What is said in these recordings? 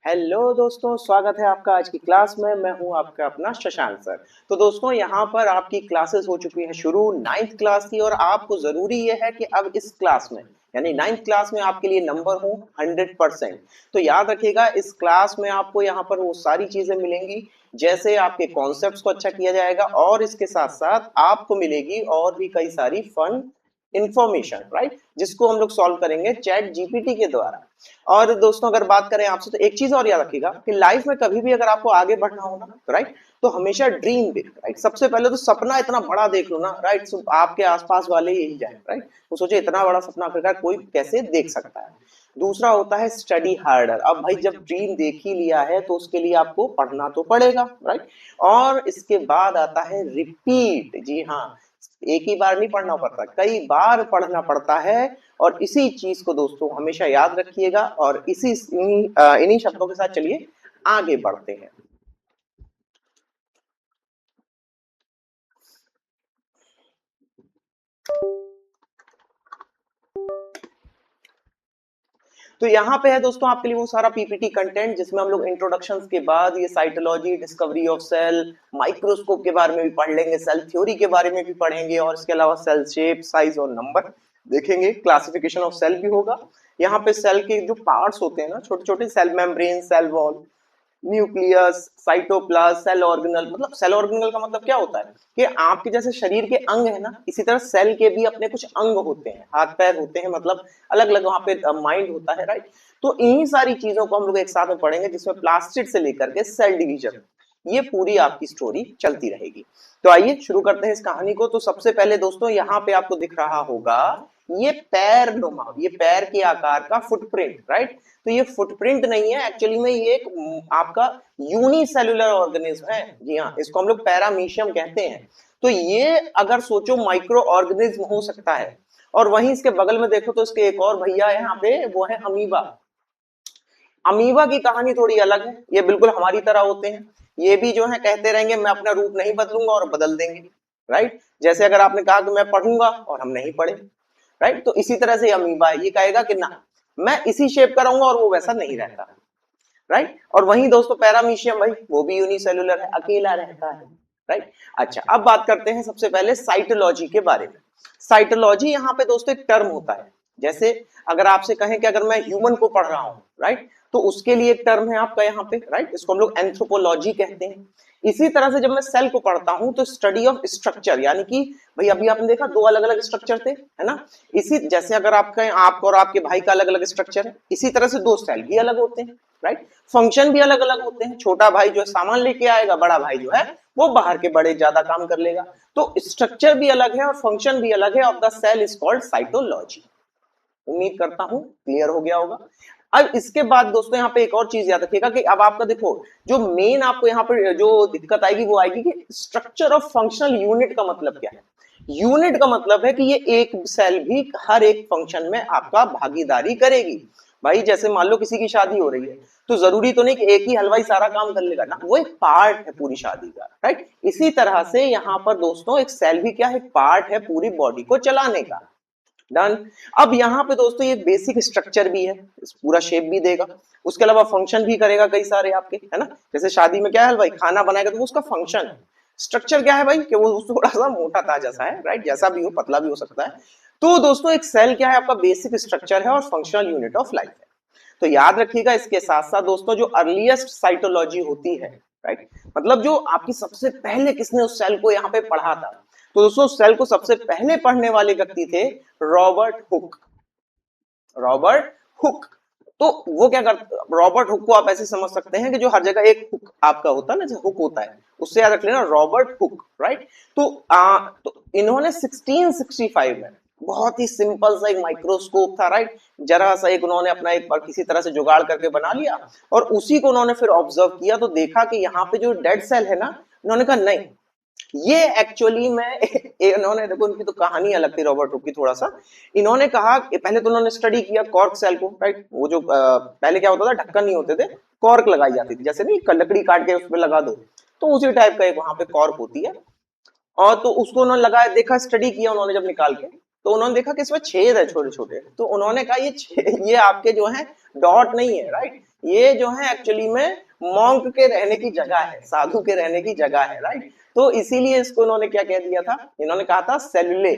Hello दोस्तों, स्वागत है आपका आज की क्लास में। मैं हूं आपका अपना शशांक सर। तो दोस्तों, यहाँ पर आपकी क्लासेस हो चुकी है शुरू 9th क्लास की, और आपको जरूरी ये है कि अब इस क्लास में यानी 9th क्लास में आपके लिए नंबर हो 100%। तो याद रखिएगा, इस क्लास में आपको यहाँ पर वो सारी चीजें मिलेंगी, जैसे आपके कॉन्सेप्ट्स को अच्छा किया जाएगा, और इसके साथ साथ आपको मिलेगी और भी कई सारी फन इंफॉर्मेशन, राइट, जिसको हम लोग सॉल्व करेंगे चैट जीपीटी के द्वारा। और दोस्तों, अगर बात करें आपसे, तो एक चीज और याद रखिएगा कि लाइफ में कभी भी अगर आपको आगे बढ़ना हो ना, तो राइट, तो हमेशा ड्रीम बिग, राइट। सबसे पहले तो सपना इतना बड़ा देख लो ना, राइट, आपके आसपास वाले यही जाए, राइट। वो सोचे इतना बड़ा सपना आखिरकार कोई कैसे देख सकता है। दूसरा होता है स्टडी हार्डर। अब भाई, जब ड्रीम देख ही लिया है तो उसके लिए आपको पढ़ना तो पड़ेगा, राइट। और इसके बाद आता है रिपीट। जी हाँ, एक ही बार नहीं पढ़ना पड़ता, कई बार पढ़ना पड़ता है। और इसी चीज को दोस्तों हमेशा याद रखिएगा, और इन्हीं शब्दों के साथ चलिए आगे बढ़ते हैं। तो यहाँ पे है दोस्तों आपके लिए वो सारा पीपीटी कंटेंट, जिसमें हम लोग इंट्रोडक्शन के बाद ये cytology, discovery of cell, microscope के बारे में भी पढ़ लेंगे, सेल थ्योरी के बारे में भी पढ़ेंगे, और इसके अलावा सेल शेप, साइज और नंबर देखेंगे। क्लासिफिकेशन ऑफ सेल भी होगा। यहाँ पे सेल के जो पार्ट्स होते हैं ना, छोटे छोटे, cell membrane, cell wall, nucleus, cytoplasm, cell organelle. मतलब सेल ऑर्गेनल का मतलब क्या होता है कि आपके जैसे शरीर के अंग है ना, इसी तरह सेल के भी अपने कुछ अंग होते हैं, हाथ पैर होते हैं, मतलब अलग अलग वहां पे माइंड होता है, राइट। तो इन्हीं सारी चीजों को हम लोग एक साथ में पढ़ेंगे, जिसमें प्लास्टिड से लेकर के सेल डिवीजन, ये पूरी आपकी स्टोरी चलती रहेगी। तो आइए शुरू करते हैं इस कहानी को। तो सबसे पहले दोस्तों, यहाँ पे आपको दिख रहा होगा ये पैर नुमा, ये पैर के आकार का फुटप्रिंट, राइट। तो ये फुटप्रिंट नहीं है, एक्चुअली में ये एक आपका यूनिसेलुलर ऑर्गेनिज्म है। जी हाँ, इसको हम लोग पैरामीशियम कहते हैं। तो ये अगर सोचो माइक्रो ऑर्गेनिज्म हो सकता है। और वहीं इसके बगल में देखो तो इसके एक और भैया यहाँ पे, वो है अमीबा। अमीबा की कहानी थोड़ी अलग है, ये बिल्कुल हमारी तरह होते हैं। ये भी जो है कहते रहेंगे मैं अपना रूप नहीं बदलूंगा, और बदल देंगे, राइट। जैसे अगर आपने कहा कि मैं पढ़ूंगा और हम नहीं पढ़े, राइट, तो इसी तरह से अमीबा ये कहेगा कि ना, मैं इसी शेप का रहूंगा, और वो वैसा नहीं रहता, राइट। और वहीं दोस्तों पैरामीशियम, भाई वो भी यूनिसेलुलर है, अकेला रहता है, राइट। अच्छा, अब बात करते हैं सबसे पहले साइटोलॉजी के बारे में। साइटोलॉजी यहाँ पे दोस्तों एक टर्म होता है। जैसे अगर आपसे कहें कि अगर मैं ह्यूमन को पढ़ रहा हूँ, राइट, तो उसके लिए एक टर्म है आपका यहाँ पे, राइट, इसको हम लोग एंथ्रोपोलॉजी कहते हैं। इसी तरह से जब मैं सेल को पढ़ता हूं तो स्टडी ऑफ स्ट्रक्चर, यानी कि भाई अभी आपने देखा दो अलग अलग स्ट्रक्चर थे, है ना। इसी जैसे अगर आपका, आप और आपके भाई का अलग अलग स्ट्रक्चर है, इसी तरह से दो सेल भी अलग होते हैं, राइट। फंक्शन भी अलग अलग होते हैं। छोटा भाई जो है सामान लेके आएगा, बड़ा भाई जो है वो बाहर के बड़े ज्यादा काम कर लेगा। तो स्ट्रक्चर भी अलग है और फंक्शन भी अलग है of the cell is called cytology. उम्मीद करता हूं क्लियर हो गया होगा। अब इसके बाद दोस्तों यहाँ पे एक और चीज याद रखिएगा कि अब आपका देखो, जो मेन आपको यहाँ पे जो दिक्कत आएगी वो आएगी कि स्ट्रक्चर ऑफ फंक्शनल यूनिट का मतलब क्या है। यूनिट का मतलब है कि ये एक सेल भी हर एक फंक्शन में आपका भागीदारी करेगी। भाई जैसे मान लो किसी की शादी हो रही है, तो जरूरी तो नहीं कि एक ही हलवाई सारा काम कर लेगा ना, वो एक पार्ट है पूरी शादी का, राइट। इसी तरह से यहाँ पर दोस्तों एक सेल भी क्या है, पार्ट है पूरी बॉडी को चलाने का। डन। अब यहाँ पे दोस्तों ये बेसिक स्ट्रक्चर भी है, पूरा शेप भी देगा, उसके अलावा फंक्शन भी करेगा कई सारे आपके, है ना। जैसे शादी में क्या है, भाई खाना बनाएगा तो वो उसका फंक्शन है। स्ट्रक्चर क्या है भाई, कि वो थोड़ा सा मोटा ताजा सा है, राइट, जैसा भी हो, पतला भी हो सकता है। तो दोस्तों एक सेल क्या है, आपका बेसिक स्ट्रक्चर है और फंक्शनल यूनिट ऑफ लाइफ है। तो याद रखिएगा, इसके साथ साथ दोस्तों जो अर्लीस्ट साइटोलॉजी होती है, राइट, मतलब जो आपकी सबसे पहले किसने उस सेल को यहाँ पे पढ़ा था, तो दोस्तों सेल को सबसे पहले पढ़ने वाले व्यक्ति थे रॉबर्ट हुक। Robert Hooke. तो वो क्या करते, रॉबर्ट हुक को आप ऐसे समझ सकते हैं कि जो हर जगह एक हुक आपका होता है ना, जो हुक होता है, उससे याद रख लेना रॉबर्ट हुक, राइट। तो इन्होंने 1665 में बहुत ही सिंपल सा एक माइक्रोस्कोप था, राइट, जरा सा एक उन्होंने अपना एक बार किसी तरह से जुगाड़ करके बना लिया, और उसी को उन्होंने फिर ऑब्जर्व किया, तो देखा कि यहाँ पे जो डेड सेल है ना, उन्होंने कहा नहीं, ये एक्चुअली में इन्होंने देखो, उनकी तो कहानी अलग थी रॉबर्ट हुक की थोड़ा सा। इन्होंने कहा कि पहले तो उन्होंने स्टडी किया कॉर्क सेल को, राइट, वो जो पहले क्या होता था, ढक्कन नहीं होते थे, कॉर्क लगाई जाती थी, जैसे नहीं लकड़ी काट के उसमें लगा दो, तो उसी टाइप का एक वहां पे कॉर्क होती है। और तो उसको उन्होंने लगाया, देखा, स्टडी किया उन्होंने जब निकाल के, तो उन्होंने देखा कि इसमें छेद है छोटे छोटे, तो उन्होंने कहा ये आपके जो है डॉट नहीं है, राइट, ये जो है एक्चुअली में मॉन्क के रहने की जगह है, साधु के रहने की जगह है, राइट। तो इसीलिए इसको इन्होंने क्या कह दिया था, इन्होंने कहा था सेलुले,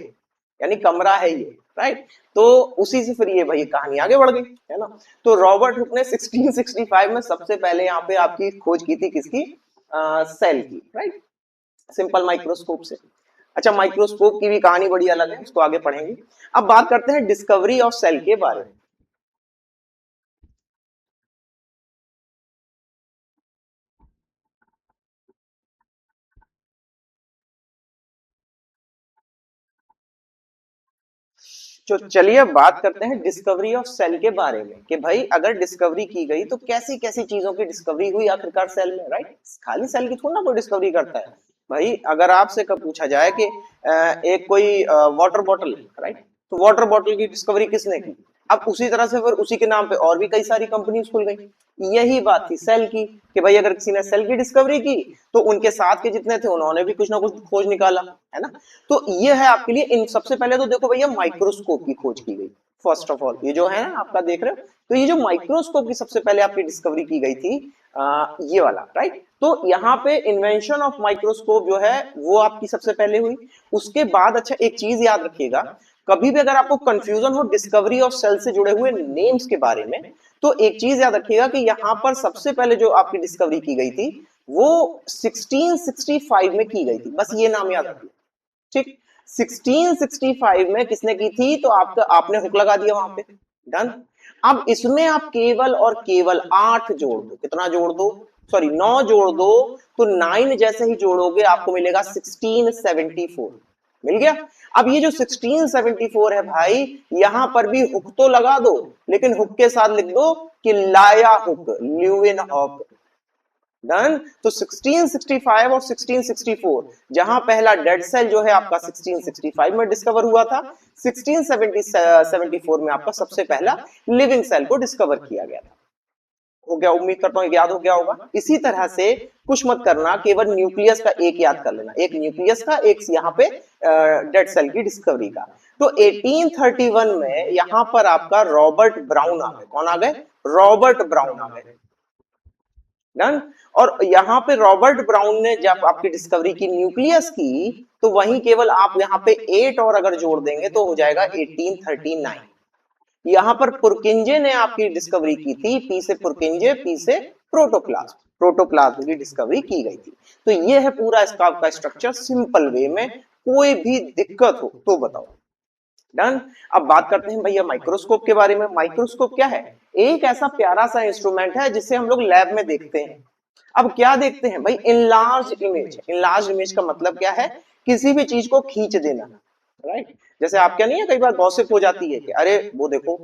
यानी कमरा है ये, राइट। तो उसी से फिर ये भाई कहानी आगे बढ़ गई, है ना। तो रॉबर्ट हुक ने 1665 में सबसे पहले यहाँ पे आपकी खोज की थी, किसकी, सेल की, राइट, सिंपल माइक्रोस्कोप से। अच्छा, माइक्रोस्कोप की भी कहानी बड़ी अलग है, उसको आगे पढ़ेंगे। अब बात करते हैं डिस्कवरी ऑफ सेल के बारे में। तो चलिए अब बात करते हैं डिस्कवरी ऑफ सेल के बारे में, कि भाई अगर डिस्कवरी की गई तो कैसी कैसी चीजों की डिस्कवरी हुई आखिरकार सेल में, राइट। खाली सेल की थोड़ा ना कोई डिस्कवरी करता है। भाई अगर आपसे कब पूछा जाए कि एक कोई वाटर बॉटल, राइट, तो वाटर बॉटल की डिस्कवरी किसने की, अब उसी तरह से फिर उसी के नाम पे और भी कई सारी कंपनीज खुल गई। यही बात थी सेल की, कि भाई अगर किसी ने सेल की डिस्कवरी की तो उनके साथ के जितने थे उन्होंने भी कुछ ना कुछ खोज निकाला, है ना। तो ये है आपके लिए, इन सबसे पहले तो देखो भैया माइक्रोस्कोप की खोज की गई। फर्स्ट ऑफ ऑल ये जो है ना आपका देख रहे हो, तो ये जो माइक्रोस्कोप की सबसे पहले आपकी डिस्कवरी की गई थी, ये वाला, राइट। तो यहाँ पे इन्वेंशन ऑफ माइक्रोस्कोप जो है वो आपकी सबसे पहले हुई। उसके बाद अच्छा एक चीज याद रखिएगा, कभी भी अगर आपको कंफ्यूजन हो डिस्कवरी ऑफ सेल से जुड़े हुए नेम्स के बारे में, तो एक चीज याद रखिएगा कि यहाँ पर सबसे पहले जो आपकी डिस्कवरी की गई थी वो 1665 में की गई थी, बस ये नाम याद रखिए, ठीक। 1665 में किसने की थी, तो आपका आपने हुक लगा दिया वहां पे, डन। अब इसमें आप केवल और केवल 8 जोड़ दो, कितना जोड़ दो, सॉरी 9 जोड़ दो, तो 9 जैसे ही जोड़ोगे आपको मिलेगा 1674, मिल गया। अब ये जो 1674 है भाई, यहां पर भी हुक तो लगा दो, लेकिन हुक के साथ लिख दो कि लाया हुक, ल्यूविन हॉक, डन। तो 1665 और 1664, जहां पहला डेड सेल जो है आपका 1665 में डिस्कवर हुआ था, 1674 में आपका सबसे पहला लिविंग सेल को डिस्कवर किया गया था। हो गया, उम्मीद करता हूं याद हो गया होगा। इसी तरह से कुछ मत करना, केवल न्यूक्लियस का एक याद कर लेना, एक न्यूक्लियस का, एक यहाँ पे डेड सेल की डिस्कवरी का। तो 1831 में यहाँ पर आपका रॉबर्ट ब्राउन आ गए, कौन आ गए, रॉबर्ट ब्राउन आ गए, डन। और यहाँ पे रॉबर्ट ब्राउन ने जब आपकी डिस्कवरी की न्यूक्लियस की, तो वहीं केवल आप यहाँ पे 8 और अगर जोड़ देंगे तो हो जाएगा 1839। यहाँ पर पुरकिंजे ने आपकी डिस्कवरी की थी, पी से पुरकिंजे, पी से प्रोटोप्लाज्म, प्रोटोप्लाज्म की डिस्कवरी की गई थी। तो ये है पूरा इसका आपका स्ट्रक्चर सिंपल वे में, कोई भी दिक्कत हो तो बताओ, डन। अब बात करते हैं भैया माइक्रोस्कोप के बारे में। माइक्रोस्कोप क्या है, एक ऐसा प्यारा सा इंस्ट्रूमेंट है जिसे हम लोग लैब में देखते हैं। अब क्या देखते हैं भाई, इनलार्ज इमेज। इनलार्ज इमेज का मतलब क्या है, किसी भी चीज को खींच देना, राइट। जैसे आप क्या नहीं है, कई बार गॉसिप हो जाती है कि अरे वो देखो,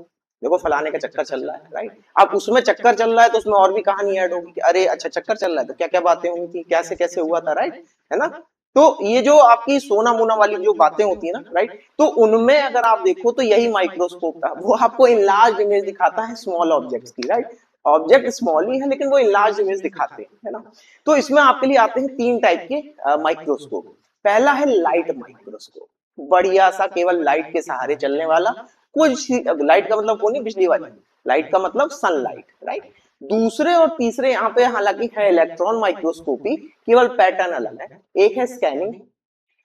देखो फलाने का चक्कर चल रहा है, राइट। अब उसमें चक्कर चल रहा है तो उसमें और भी कहानी ऐड होगी कि अरे अच्छा चक्कर चल रहा है तो क्या क्या बातें हुई थी, कैसे कैसे हुआ था, राइट, है ना। तो ये जो आपकी सोना मोना वाली जो बातें होती है ना, राइट, तो उनमें अगर आप देखो तो यही माइक्रोस्कोप था, वो आपको इनलार्ज इमेज दिखाता है स्मॉल ऑब्जेक्ट्स की, राइट। ऑब्जेक्ट स्मॉल ही है लेकिन वो इनलार्ज इमेज दिखाते हैं, है ना। तो इसमें आपके लिए आते हैं 3 टाइप के माइक्रोस्कोप। पहला है लाइट माइक्रोस्कोप, बढ़िया सा केवल लाइट के सहारे चलने वाला, कुछ लाइट का मतलब वो नहीं बिजली वाली, लाइट का मतलब सनलाइट, राइट। दूसरे और तीसरे यहाँ पे हालांकि है इलेक्ट्रॉन माइक्रोस्कोपी, केवल पैटर्न अलग है। एक है स्कैनिंग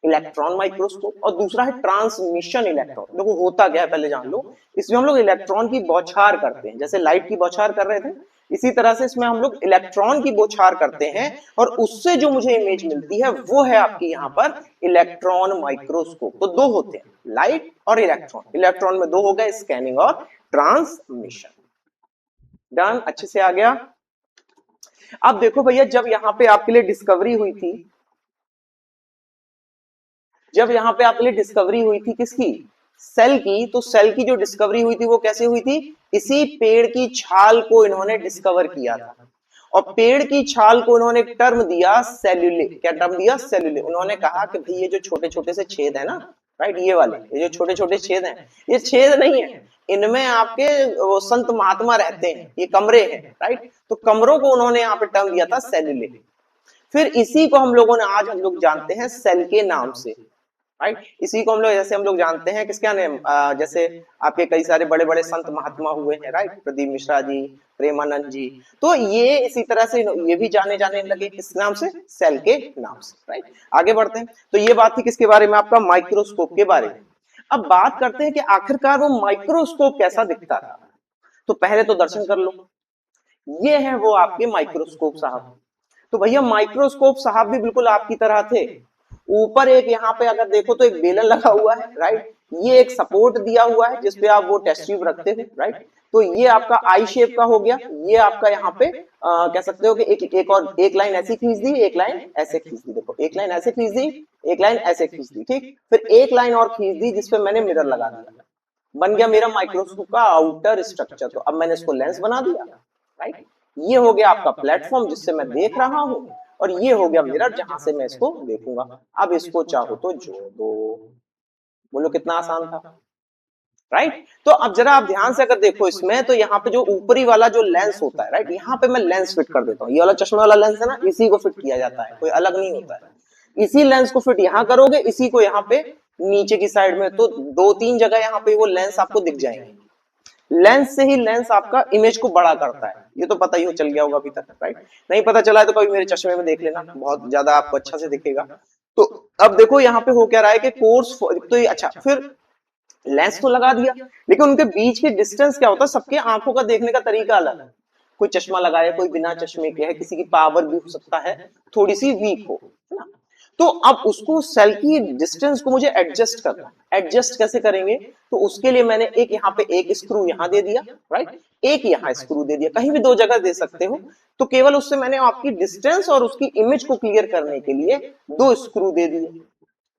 इलेक्ट्रॉन माइक्रोस्कोप और दूसरा है ट्रांसमिशन इलेक्ट्रॉन। देखो होता क्या है पहले जान लो, इसमें हम लोग इलेक्ट्रॉन की बौछार करते हैं, जैसे लाइट की बौछार कर रहे थे, इसी तरह से इसमें हम लोग इलेक्ट्रॉन की बौछार करते हैं, और उससे जो मुझे इमेज मिलती है वो है आपकी यहाँ पर इलेक्ट्रॉन माइक्रोस्कोप। तो 2 होते हैं, लाइट और इलेक्ट्रॉन। इलेक्ट्रॉन में 2 हो गए, स्कैनिंग और ट्रांसमिशन, डन, अच्छे से आ गया। अब देखो भैया, जब यहाँ पे आपके लिए डिस्कवरी हुई थी, जब यहाँ पे आपके लिए डिस्कवरी हुई थी किसकी, सेल की, तो सेल की जो डिस्कवरी हुई थी वो कैसे हुई थी, इसी पेड़ की छाल को इन्होंने डिस्कवर किया था। और पेड़ की छाल को इन्होंने एक टर्म दिया सेल्यूले, क्या टर्म दिया, सेल्यूले। उन्होंने कहा कि भाई ये जो छोटे छोटे से छेद है ना, राइट, ये वाले, ये जो छोटे छोटे छेद हैं, ये छेद नहीं है, इनमें आपके वो संत महात्मा रहते हैं, ये कमरे हैं, राइट। तो कमरों को उन्होंने यहाँ पे टर्म दिया था सेल्यूले। फिर इसी को हम लोगों ने आज हम लोग जानते हैं सेल के नाम से, राइट। इसी को हम लोग जानते हैं किसका नेम, जैसे आपके कई सारे बड़े बड़े संत महात्मा हुए हैं, राइट, प्रदीप मिश्रा जी, प्रेमानंद जी। तो ये इसी तरह से ये भी जाने जाने लगे किस नाम से, सेल के नाम से, राइट। आगे बढ़ते हैं। तो ये बात थी किसके बारे में, आपका माइक्रोस्कोप के बारे में। अब बात करते हैं कि आखिरकार वो माइक्रोस्कोप कैसा दिखता था। तो पहले तो दर्शन कर लो, ये है वो आपके माइक्रोस्कोप साहब। तो भैया माइक्रोस्कोप साहब भी बिल्कुल आपकी तरह थे। ऊपर एक यहाँ पे अगर देखो तो एक बेलन लगा हुआ है, राइट। ये एक सपोर्ट दिया हुआ है जिसपे आप वो टेस्ट ट्यूब रखते हो, राइट। तो ये आपका आई शेप का हो गया। ये आपका यहाँ पे कह सकते हो कि एक लाइन ऐसी खींच दी, एक लाइन ऐसे खींच दी। देखो एक लाइन ऐसे खींच दी, एक लाइन ऐसे खींच दी, ठीक। फिर एक लाइन और खींच दी जिसपे मैंने मिरर लगा दिया, बन गया मेरा माइक्रोस्कोप का आउटर स्ट्रक्चर। तो अब मैंने इसको लेंस बना दिया, राइट। ये हो गया आपका प्लेटफॉर्म जिससे मैं देख रहा हूं, और ये हो गया मिरर जहां से मैं इसको देखूंगा। अब इसको चाहो तो जोड़ दो। बोलो कितना आसान था, राइट। तो अब जरा आप ध्यान से अगर देखो इसमें, तो यहाँ पे जो ऊपरी वाला जो लेंस होता है, राइट, यहाँ पे मैं लेंस फिट कर देता हूँ। ये वाला चश्मे वाला लेंस है ना, इसी को फिट किया जाता है, कोई अलग नहीं होता है। इसी लेंस को फिट यहाँ करोगे, इसी को यहाँ पे नीचे की साइड में, तो दो तीन जगह यहाँ पे वो लेंस आपको दिख जाएंगे। लेंस से ही लेंस आपका इमेज को बड़ा करता है, ये तो पता ही हो, चल गया होगा अभी तक, राइट। नहीं पता चला है तो कभी मेरे चश्मे में देख लेना, बहुत ज्यादा आपको अच्छा से दिखेगा। तो अब देखो यहाँ पे हो क्या रहा है कि कोर्स, तो ये अच्छा, फिर लेंस तो लगा दिया, लेकिन उनके बीच की डिस्टेंस क्या होता है, सबके आंखों का देखने का तरीका अलग है। कोई चश्मा लगाए, कोई बिना चश्मे के है, किसी की पावर भी हो सकता है थोड़ी सी वीक हो, है ना। तो अब उसको सेल की डिस्टेंस को मुझे एडजस्ट करना है। एडजस्ट कैसे करेंगे, तो उसके लिए मैंने एक यहाँ पे एक स्क्रू यहाँ दे दिया, राइट, एक यहाँ स्क्रू दे दिया, कहीं भी दो जगह दे सकते हो। तो केवल उससे मैंने आपकी डिस्टेंस और उसकी इमेज को क्लियर करने के लिए दो स्क्रू दे दिए।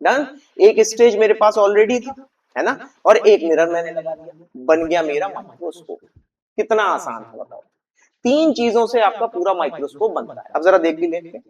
डन। एक स्टेज मेरे पास ऑलरेडी था, है ना, और एक मिरर मैंने लगा दिया, बन गया मेरा माइक्रोस्कोप। कितना आसान है बताओ। तीन चीजों से आपका पूरा माइक्रोस्कोप बनता है। अब जरा देख भी लेते हैं।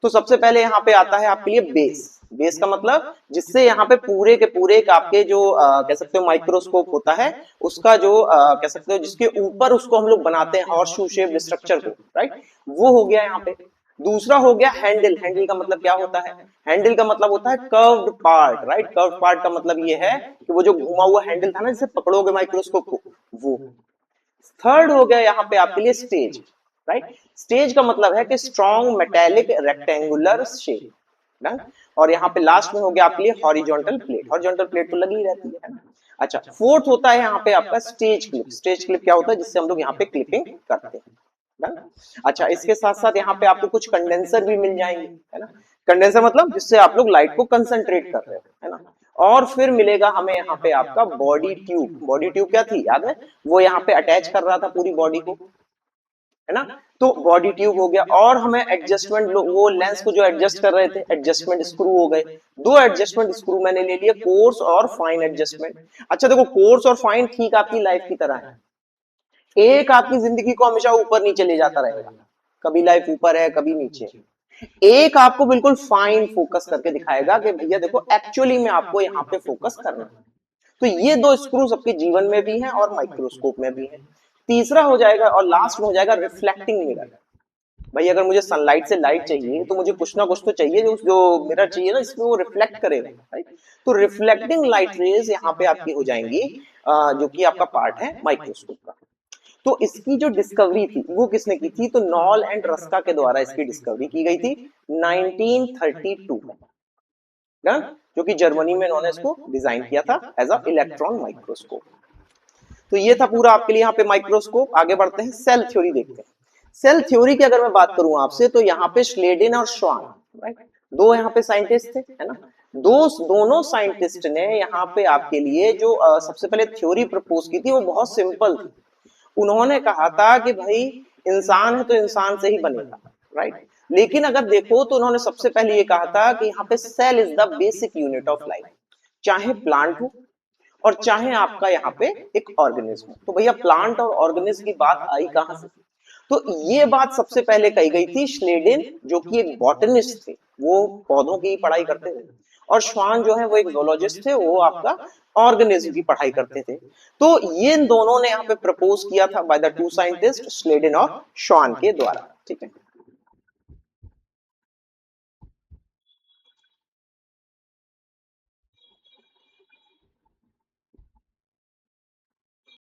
तो सबसे पहले यहाँ पे आता है आपके लिए बेस। बेस का मतलब जिससे यहाँ पे पूरे के पूरे एक आपके जो कह सकते हो माइक्रोस्कोप होता है, उसका जो कह सकते हो जिसके ऊपर उसको हम लोग बनाते हैं हॉर्सशू शेप स्ट्रक्चर को, राइट, वो हो गया यहाँ पे। दूसरा हो गया हैंडल। हैंडल का मतलब क्या होता है, हैंडल का मतलब होता है curved part, right. Curved part का मतलब ये है कि वो जो घुमा हुआ हैंडल था ना, जिसे पकड़ोगे माइक्रोस्कोप को, वो। थर्ड हो गया यहाँ पे आपके लिए स्टेज, राइट। स्टेज का मतलब है कि strong metallic rectangular shape, done. और यहाँ पे लास्ट में हो गया आपके लिए हॉरिजॉन्टल प्लेट। हॉरिजॉन्टल प्लेट तो लगी ही रहती है ना। अच्छा, फोर्थ होता है यहाँ पे आपका स्टेज क्लिप। स्टेज क्लिप क्या होता है, जिससे हम लोग यहाँ पे क्लिपिंग करते हैं, डन। अच्छा, इसके साथ साथ यहाँ पे आपको कुछ कंडेंसर भी मिल जाएंगे, है ना। कंडेंसर मतलब जिससे आप लोग लाइट को कंसंट्रेट कर रहे हो, है ना। और फिर मिलेगा हमें यहाँ पे आपका बॉडी ट्यूब। बॉडी ट्यूब क्या थी, याद है, वो यहाँ पे अटैच कर रहा था पूरी बॉडी को, है ना। तो बॉडी ट्यूब हो गया, और हमें एडजस्टमेंट, वो लेंस को जो एडजस्ट कर रहे थे, एडजस्टमेंट स्क्रू हो गए। दो एडजस्टमेंट स्क्रू मैंने ले लिए, कोर्स और फाइन एडजस्टमेंट। अच्छा देखो, कोर्स और फाइन ठीक आपकी लाइफ की तरह है। एक आपकी जिंदगी को हमेशा ऊपर नीचे ले जाता रहेगा, कभी लाइफ ऊपर है कभी नीचे। एक आपको बिल्कुल फाइन फोकस करके दिखाएगा कि भैया देखो एक्चुअली में आपको यहाँ पे फोकस करना है। तो ये दो स्क्रू सबके जीवन में भी हैं और माइक्रोस्कोप में भी हैं। तीसरा हो जाएगा और लास्ट में हो जाएगा रिफ्लेक्टिंग मिरर। भाई अगर मुझे सनलाइट से लाइट चाहिए तो मुझे कुछ ना कुछ तो चाहिए, जो मिरर चाहिए ना, इसमें वो रिफ्लेक्ट करेगा, राइट। तो रिफ्लेक्टिंग लाइट रेज यहाँ पे आपकी हो जाएंगी, जो कि आपका पार्ट है माइक्रोस्कोप का। तो इसकी जो डिस्कवरी थी वो किसने की थी, तो नॉल एंड रस्का के द्वारा इसकी डिस्कवरी की गई थी 1932 में, जो कि जर्मनी में इन्होंने इसको डिजाइन किया था एज अ इलेक्ट्रॉन माइक्रोस्कोप। तो ये था पूरा आपके लिए यहाँ पे माइक्रोस्कोप। आगे बढ़ते हैं, सेल थ्योरी देखते हैं। सेल थ्योरी की अगर मैं बात करूं आपसे, तो यहाँ पे श्लेडेन और श्वान, राइट, दो यहाँ पे साइंटिस्ट थे, है ना। दोनों साइंटिस्ट ने यहाँ पे आपके लिए जो सबसे पहले थ्योरी प्रपोज की थी वो बहुत सिंपल थी। उन्होंने कहा था कि भाई इंसान है तो इंसान से ही बनेगा, राइट। लेकिन अगर देखो तो उन्होंने सबसे पहले ये कहा था कि यहाँ पे cell is the basic unit of life, चाहे प्लांट हो और चाहे आपका यहाँ पे एक ऑर्गेनिज्म। तो भैया प्लांट और ऑर्गेनिज्म की बात आई कहां से, तो ये बात सबसे पहले कही गई थी श्लेडेन, जो कि एक बॉटनिस्ट थे, वो पौधों की पढ़ाई करते थे, और श्वान जो है वो एक जोलॉजिस्ट थे, वो आपका ऑर्गेनिज्म की पढ़ाई करते थे। तो ये दोनों ने यहाँ पे प्रपोज किया था बाय द टू साइंटिस्ट, श्लेडेन और श्वान के द्वारा, ठीक है।